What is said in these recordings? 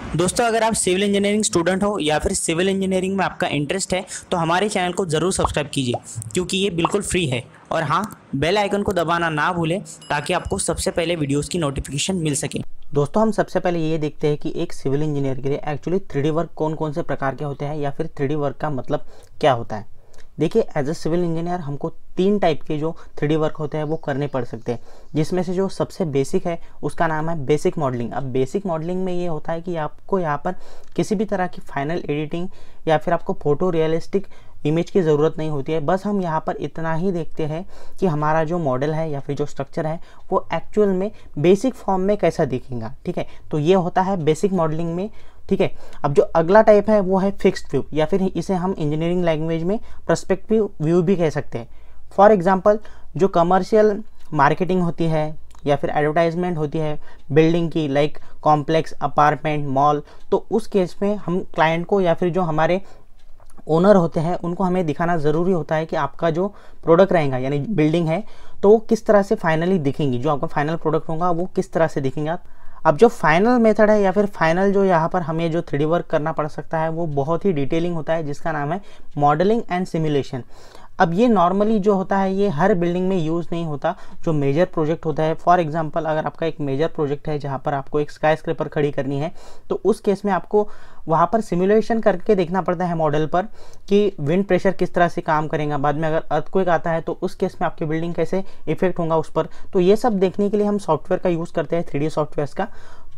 दोस्तों, अगर आप सिविल इंजीनियरिंग स्टूडेंट हो या फिर सिविल इंजीनियरिंग में आपका इंटरेस्ट है तो हमारे चैनल को ज़रूर सब्सक्राइब कीजिए क्योंकि ये बिल्कुल फ्री है। और हाँ, बेल आइकन को दबाना ना भूलें ताकि आपको सबसे पहले वीडियोस की नोटिफिकेशन मिल सके। दोस्तों, हम सबसे पहले ये देखते हैं कि एक सिविल इंजीनियर के लिए एक्चुअली 3D वर्क कौन कौन से प्रकार के होते हैं या फिर 3D वर्क का मतलब क्या होता है। देखिए, एज ए सिविल इंजीनियर हमको 3 टाइप के जो 3D वर्क होते हैं वो करने पड़ सकते हैं, जिसमें से जो सबसे बेसिक है उसका नाम है बेसिक मॉडलिंग। अब बेसिक मॉडलिंग में ये होता है कि आपको यहाँ पर किसी भी तरह की फाइनल एडिटिंग या फिर आपको फोटो रियलिस्टिक इमेज की ज़रूरत नहीं होती है। बस हम यहाँ पर इतना ही देखते हैं कि हमारा जो मॉडल है या फिर जो स्ट्रक्चर है वो एक्चुअल में बेसिक फॉर्म में कैसा दिखेगा। ठीक है, तो ये होता है बेसिक मॉडलिंग में। ठीक है, अब जो अगला टाइप है वो है फिक्स्ड व्यू या फिर इसे हम इंजीनियरिंग लैंग्वेज में पर्सपेक्टिव व्यू भी कह सकते हैं। फॉर एग्जांपल, जो कमर्शियल मार्केटिंग होती है या फिर एडवर्टाइजमेंट होती है बिल्डिंग की, लाइक कॉम्प्लेक्स, अपार्टमेंट, मॉल, तो उस केस में हम क्लाइंट को या फिर जो हमारे ओनर होते हैं उनको हमें दिखाना ज़रूरी होता है कि आपका जो प्रोडक्ट रहेगा यानी बिल्डिंग है तो वो किस तरह से फाइनली दिखेंगी, जो आपका फाइनल प्रोडक्ट होगा वो किस तरह से दिखेगा। अब जो फाइनल मेथड है या फिर फाइनल जो यहाँ पर हमें जो 3D वर्क करना पड़ सकता है वो बहुत ही डिटेलिंग होता है, जिसका नाम है मॉडलिंग एंड सिमुलेशन। अब ये नॉर्मली जो होता है ये हर बिल्डिंग में यूज़ नहीं होता। जो मेजर प्रोजेक्ट होता है, फॉर एग्जांपल अगर आपका एक मेजर प्रोजेक्ट है जहाँ पर आपको एक स्काई स्क्रैपर खड़ी करनी है तो उस केस में आपको वहाँ पर सिमुलेशन करके देखना पड़ता है मॉडल पर कि विंड प्रेशर किस तरह से काम करेगा, बाद में अगर अर्थक्वेक आता है तो उस केस में आपकी बिल्डिंग कैसे इफेक्ट होगा उस पर। तो ये सब देखने के लिए हम सॉफ्टवेयर का यूज़ करते हैं, 3D सॉफ्टवेयर का।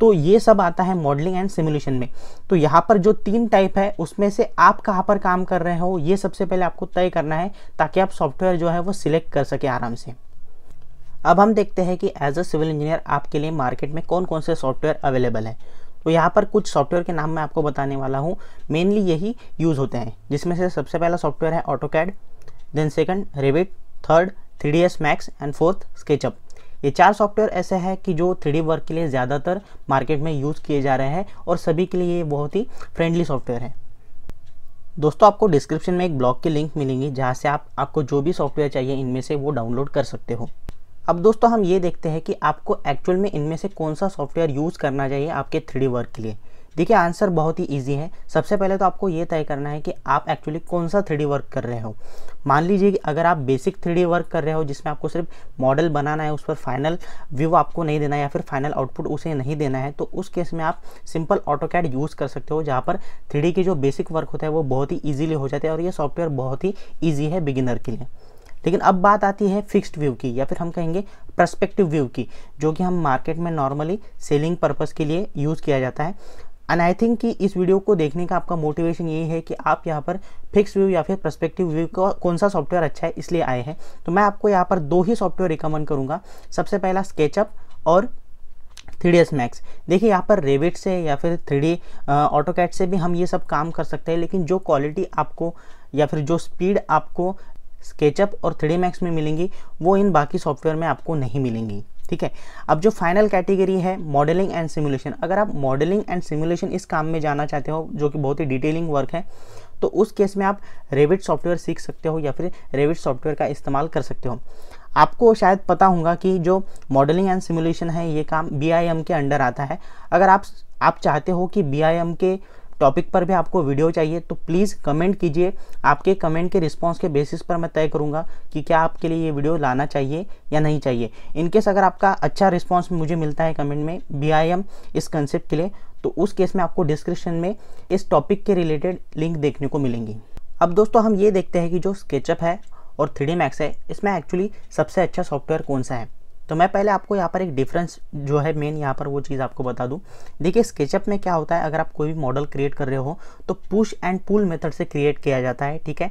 तो ये सब आता है मॉडलिंग एंड सिमुलेशन में। तो यहाँ पर जो 3 टाइप है उसमें से आप कहाँ पर काम कर रहे हो ये सबसे पहले आपको तय करना है ताकि आप सॉफ्टवेयर जो है वो सिलेक्ट कर सके आराम से। अब हम देखते हैं कि एज अ सिविल इंजीनियर आपके लिए मार्केट में कौन कौन से सॉफ्टवेयर अवेलेबल है। तो यहाँ पर कुछ सॉफ्टवेयर के नाम मैं आपको बताने वाला हूँ, मेनली यही यूज़ होते हैं, जिसमें से सबसे पहला सॉफ्टवेयर है AutoCAD, then second Revit, third 3ds max and fourth SketchUp. ये 4 सॉफ्टवेयर ऐसे हैं कि जो 3D वर्क के लिए ज़्यादातर मार्केट में यूज़ किए जा रहे हैं और सभी के लिए ये बहुत ही फ्रेंडली सॉफ्टवेयर है। दोस्तों, आपको डिस्क्रिप्शन में एक ब्लॉग की लिंक मिलेंगी जहाँ से आपको जो भी सॉफ्टवेयर चाहिए इनमें से वो डाउनलोड कर सकते हो। अब दोस्तों, हम ये देखते हैं कि आपको एक्चुअल में इनमें से कौन सा सॉफ्टवेयर यूज़ करना चाहिए आपके 3D वर्क के लिए। देखिए, आंसर बहुत ही इजी है। सबसे पहले तो आपको ये तय करना है कि आप एक्चुअली कौन सा 3D वर्क कर रहे हो। मान लीजिए कि अगर आप बेसिक 3D वर्क कर रहे हो जिसमें आपको सिर्फ मॉडल बनाना है, उस पर फाइनल व्यू आपको नहीं देना है या फिर फाइनल आउटपुट उसे नहीं देना है, तो उस केस में आप सिंपल ऑटोकैड यूज़ कर सकते हो, जहाँ पर 3D की जो बेसिक वर्क होता है वो बहुत ही ईजिली हो जाता है और ये सॉफ्टवेयर बहुत ही ईजी है बिगिनर के लिए। लेकिन अब बात आती है फिक्स्ड व्यू की या फिर हम कहेंगे पर्सपेक्टिव व्यू की, जो कि हम मार्केट में नॉर्मली सेलिंग पर्पस के लिए यूज़ किया जाता है। एंड आई थिंक कि इस वीडियो को देखने का आपका मोटिवेशन यही है कि आप यहाँ पर फिक्स व्यू या फिर पर्सपेक्टिव व्यू का कौन सा सॉफ्टवेयर अच्छा है इसलिए आए हैं। तो मैं आपको यहाँ पर 2 ही सॉफ्टवेयर रिकमेंड करूँगा। सबसे पहला स्केचअप और 3ds मैक्स। देखिए, यहाँ पर रेविट से या फिर 3D ऑटोकैड से भी हम ये सब काम कर सकते हैं, लेकिन जो क्वालिटी आपको या फिर जो स्पीड आपको स्केचअप और 3D मैक्स में मिलेंगी वो इन बाकी सॉफ्टवेयर में आपको नहीं मिलेंगी। ठीक है, अब जो फाइनल कैटेगरी है मॉडलिंग एंड सिमुलेशन, अगर आप मॉडलिंग एंड सिमुलेशन इस काम में जाना चाहते हो जो कि बहुत ही डिटेलिंग वर्क है, तो उस केस में आप रेविट सॉफ्टवेयर सीख सकते हो या फिर रेविट सॉफ्टवेयर का इस्तेमाल कर सकते हो। आपको शायद पता होगा कि जो मॉडलिंग एंड सिमुलेशन है ये काम BIM के अंडर आता है। अगर आप चाहते हो कि BIM के टॉपिक पर भी आपको वीडियो चाहिए तो प्लीज़ कमेंट कीजिए। आपके कमेंट के रिस्पांस के बेसिस पर मैं तय करूंगा कि क्या आपके लिए ये वीडियो लाना चाहिए या नहीं चाहिए। इनकेस अगर आपका अच्छा रिस्पांस मुझे मिलता है कमेंट में BIM इस कंसेप्ट के लिए, तो उस केस में आपको डिस्क्रिप्शन में इस टॉपिक के रिलेटेड लिंक देखने को मिलेंगी। अब दोस्तों, हम ये देखते हैं कि जो स्केचअप है और 3D मैक्स है इसमें एक्चुअली सबसे अच्छा सॉफ्टवेयर कौन सा है। तो मैं पहले आपको यहाँ पर एक डिफरेंस जो है मेन यहाँ पर वो चीज़ आपको बता दूँ। देखिए, स्केचअप में क्या होता है, अगर आप कोई भी मॉडल क्रिएट कर रहे हो तो पुश एंड पुल मेथड से क्रिएट किया जाता है। ठीक है,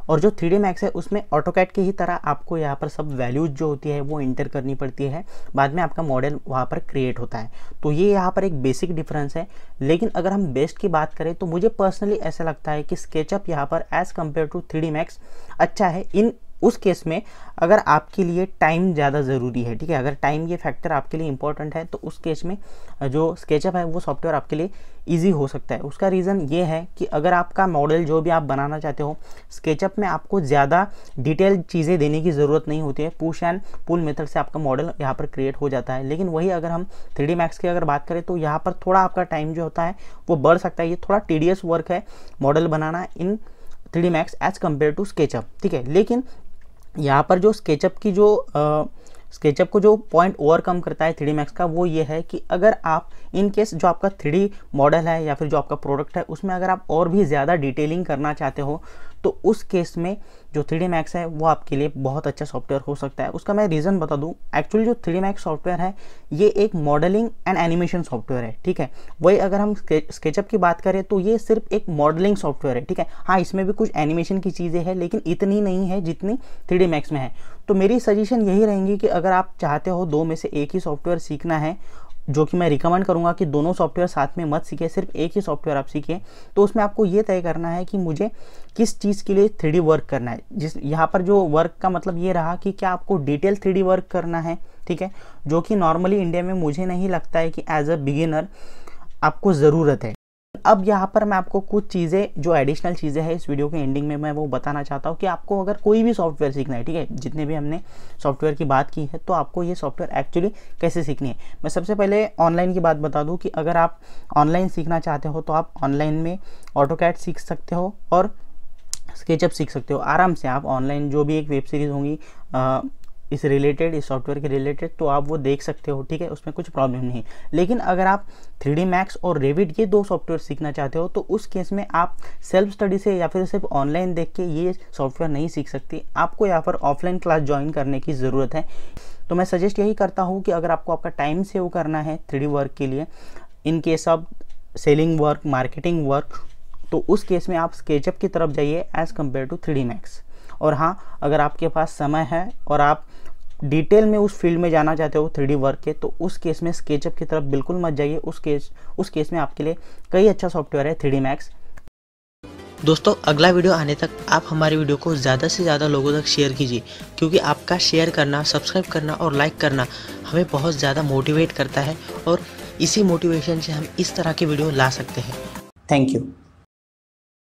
और जो 3D मैक्स है उसमें ऑटोकैड की ही तरह आपको यहाँ पर सब वैल्यूज जो होती है वो इंटर करनी पड़ती है, बाद में आपका मॉडल वहाँ पर क्रिएट होता है। तो ये यहाँ पर एक बेसिक डिफरेंस है। लेकिन अगर हम बेस्ट की बात करें तो मुझे पर्सनली ऐसा लगता है कि स्केचअप यहाँ पर as compare to 3D max अच्छा है इन उस केस में अगर आपके लिए टाइम ज़्यादा ज़रूरी है, ठीक है, अगर टाइम ये फैक्टर आपके लिए इंपॉर्टेंट है तो उस केस में जो स्केचअप है वो सॉफ्टवेयर आपके लिए ईजी हो सकता है। उसका रीज़न ये है कि अगर आपका मॉडल जो भी आप बनाना चाहते हो, स्केचअप में आपको ज़्यादा डिटेल चीज़ें देने की ज़रूरत नहीं होती है, पुश एंड पुल मेथड से आपका मॉडल यहाँ पर क्रिएट हो जाता है। लेकिन वही अगर हम 3D Max की अगर बात करें तो यहाँ पर थोड़ा आपका टाइम जो होता है वो बढ़ सकता है। ये थोड़ा टीडियस वर्क है मॉडल बनाना in 3D Max as compare to SketchUp, ठीक है। लेकिन यहाँ पर जो स्केचअप को जो पॉइंट ओवरकम करता है 3D Max का, वो ये है कि अगर आप इन केस जो आपका 3D मॉडल है या फिर जो आपका प्रोडक्ट है उसमें अगर आप और भी ज़्यादा डिटेलिंग करना चाहते हो तो उस केस में जो 3D Max है वो आपके लिए बहुत अच्छा सॉफ्टवेयर हो सकता है। उसका मैं रीज़न बता दूं, एक्चुअली जो 3D Max सॉफ्टवेयर है ये एक मॉडलिंग एंड एनिमेशन सॉफ्टवेयर है, ठीक है। वही अगर हम स्केचअप की बात करें तो ये सिर्फ एक मॉडलिंग सॉफ्टवेयर है, ठीक है। हाँ, इसमें भी कुछ एनिमेशन की चीज़ें हैं लेकिन इतनी नहीं है जितनी 3D Max में है। तो मेरी सजेशन यही रहेंगी कि अगर आप चाहते हो दो में से एक ही सॉफ्टवेयर सीखना है, जो कि मैं रिकमेंड करूंगा कि दोनों सॉफ्टवेयर साथ में मत सीखिए, सिर्फ एक ही सॉफ्टवेयर आप सीखिए, तो उसमें आपको ये तय करना है कि मुझे किस चीज़ के लिए 3D वर्क करना है। यहाँ पर जो वर्क का मतलब ये रहा कि क्या आपको डिटेल 3D वर्क करना है, ठीक है, जो कि नॉर्मली इंडिया में मुझे नहीं लगता है कि एज अ बिगिनर आपको ज़रूरत है। अब यहाँ पर मैं आपको कुछ चीज़ें जो एडिशनल चीज़ें हैं इस वीडियो के एंडिंग में मैं वो बताना चाहता हूँ कि आपको अगर कोई भी सॉफ्टवेयर सीखना है, ठीक है, जितने भी हमने सॉफ्टवेयर की बात की है, तो आपको ये सॉफ्टवेयर एक्चुअली कैसे सीखनी है। मैं सबसे पहले ऑनलाइन की बात बता दूँ कि अगर आप ऑनलाइन सीखना चाहते हो तो आप ऑनलाइन में ऑटोकैड सीख सकते हो और स्केचअप सीख सकते हो आराम से। आप ऑनलाइन जो भी एक वेब सीरीज़ होंगी इस सॉफ्टवेयर के रिलेटेड, तो आप वो देख सकते हो, ठीक है, उसमें कुछ प्रॉब्लम नहीं। लेकिन अगर आप 3D Max और Revit ये दो सॉफ्टवेयर सीखना चाहते हो तो उस केस में आप सेल्फ स्टडी से या फिर सिर्फ ऑनलाइन देख के ये सॉफ्टवेयर नहीं सीख सकती, आपको यहाँ पर ऑफलाइन क्लास ज्वाइन करने की ज़रूरत है। तो मैं सजेस्ट यही करता हूँ कि अगर आपको आपका टाइम सेव करना है 3D वर्क के लिए, in case of selling work, marketing work, तो उस केस में आप स्केचअप की तरफ जाइए as compare to 3D Max। और हाँ, अगर आपके पास समय है और आप डिटेल में उस फील्ड में जाना चाहते हो 3D वर्क के, तो उस केस में स्केचअप की तरफ बिल्कुल मत जाइए। उस केस में आपके लिए कई अच्छा सॉफ्टवेयर है 3D Max। दोस्तों, अगला वीडियो आने तक आप हमारी वीडियो को ज़्यादा से ज़्यादा लोगों तक शेयर कीजिए, क्योंकि आपका शेयर करना, सब्सक्राइब करना और लाइक करना हमें बहुत ज़्यादा मोटिवेट करता है और इसी मोटिवेशन से हम इस तरह की वीडियो ला सकते हैं। Thank you.